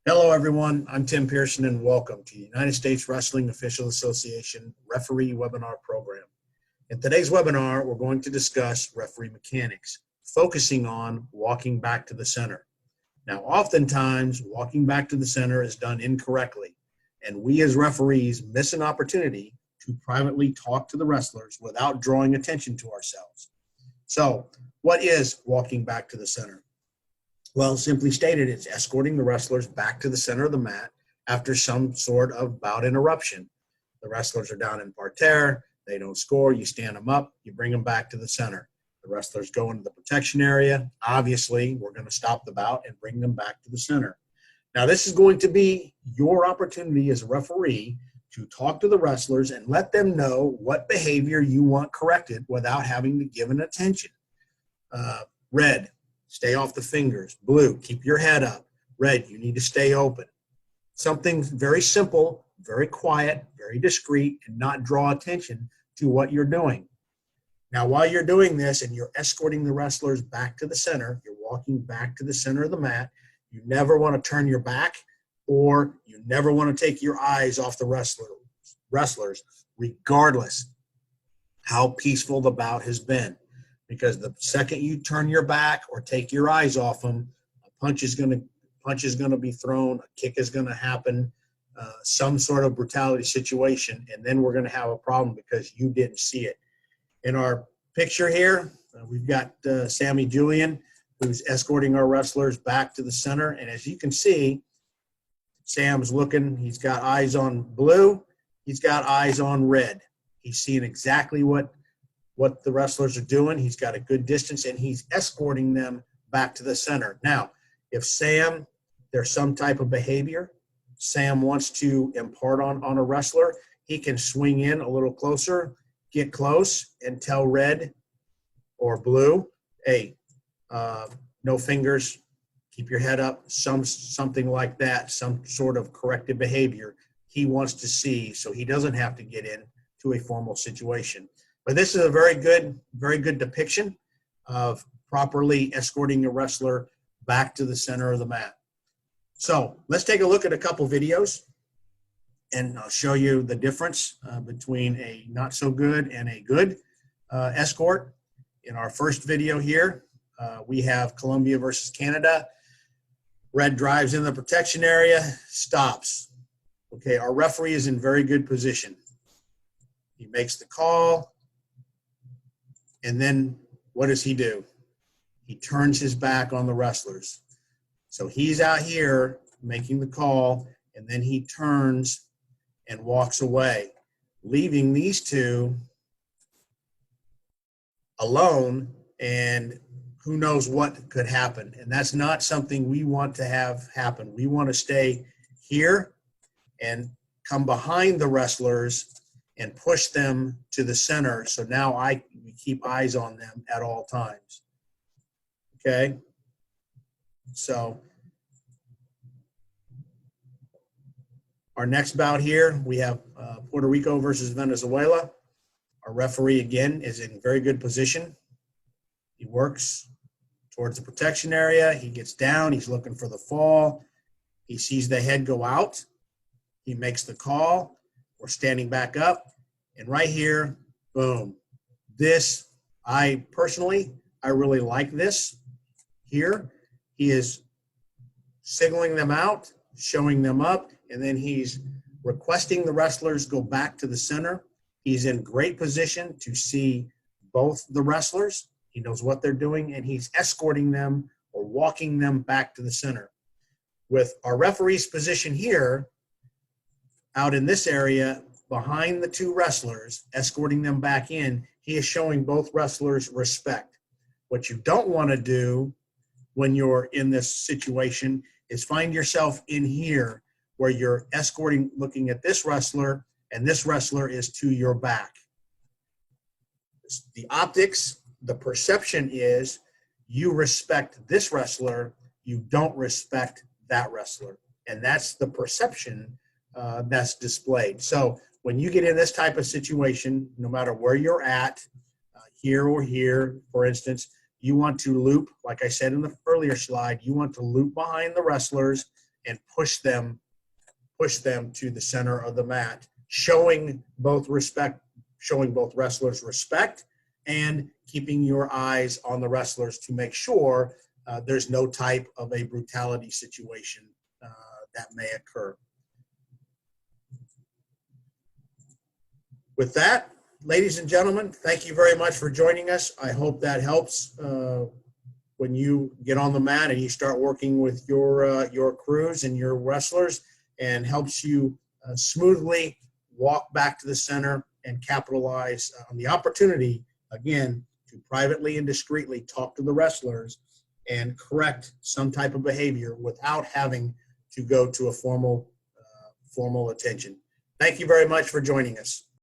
Hello, everyone. I'm Tim Pearson, and welcome to the United States Wrestling Official Association Referee Webinar Program. In today's webinar, we're going to discuss referee mechanics, focusing on walking back to the center. Now, oftentimes, walking back to the center is done incorrectly, and we as referees miss an opportunity to privately talk to the wrestlers without drawing attention to ourselves. So, what is walking back to the center? Well, simply stated, it's escorting the wrestlers back to the center of the mat after some sort of bout interruption. The wrestlers are down in parterre, they don't score, you stand them up, you bring them back to the center. The wrestlers go into the protection area. Obviously, we're going to stop the bout and bring them back to the center. Now, this is going to be your opportunity as a referee to talk to the wrestlers and let them know what behavior you want corrected without having to give an attention. Red, stay off the fingers. Blue, keep your head up. Red, you need to stay open. Something very simple, very quiet, very discreet, and not draw attention to what you're doing. Now, while you're doing this and you're escorting the wrestlers back to the center, you're walking back to the center of the mat, you never want to turn your back or you never want to take your eyes off the wrestlers, regardless how peaceful the bout has been. Because the second you turn your back or take your eyes off them, a punch is going to be thrown, a kick is going to happen, some sort of brutality situation, and then we're going to have a problem because you didn't see it. In our picture here, we've got Sammy Julian, who's escorting our wrestlers back to the center, and as you can see, Sam's looking, he's got eyes on blue, he's got eyes on red. He's seeing exactly what the wrestlers are doing. He's got a good distance, and he's escorting them back to the center. Now, if there's some type of behavior Sam wants to impart on a wrestler, he can swing in a little closer, get close, and tell red or blue, hey, no fingers, keep your head up, something like that, some sort of corrective behavior he wants to see so he doesn't have to get into a formal situation. But this is a very good depiction of properly escorting a wrestler back to the center of the mat. So let's take a look at a couple videos, and I'll show you the difference between a not so good and a good escort. In our first video here, we have Colombia versus Canada. Red drives in the protection area, stops. Okay, our referee is in very good position. He makes the call. And then what does he do? He turns his back on the wrestlers. So he's out here making the call, and then he turns and walks away, leaving these two alone, and who knows what could happen. And that's not something we want to have happen. We want to stay here and come behind the wrestlers and push them to the center, so now we keep eyes on them at all times. Okay? So our next bout here, we have Puerto Rico versus Venezuela. Our referee, again, is in very good position. He works towards the protection area. He gets down. He's looking for the fall. He sees the head go out. He makes the call. We're standing back up, and right here, boom. This, I really like this here. He is signaling them out, showing them up, and then he's requesting the wrestlers go back to the center. He's in great position to see both the wrestlers. He knows what they're doing, and he's escorting them or walking them back to the center. With our referee's position here, out in this area, behind the two wrestlers, escorting them back in, he is showing both wrestlers respect. What you don't want to do when you're in this situation is find yourself in here where you're escorting, looking at this wrestler, and this wrestler is to your back. The optics, the perception is you respect this wrestler, you don't respect that wrestler. And that's the perception that's displayed. So when you get in this type of situation, no matter where you're at, here or here, for instance, you want to loop, like I said in the earlier slide, you want to loop behind the wrestlers and push them to the center of the mat, showing both wrestlers respect and keeping your eyes on the wrestlers to make sure there's no type of a brutality situation that may occur. With that, ladies and gentlemen, thank you very much for joining us. I hope that helps when you get on the mat and you start working with your crews and your wrestlers, and helps you smoothly walk back to the center and capitalize on the opportunity, again, to privately and discreetly talk to the wrestlers and correct some type of behavior without having to go to a formal attention. Thank you very much for joining us.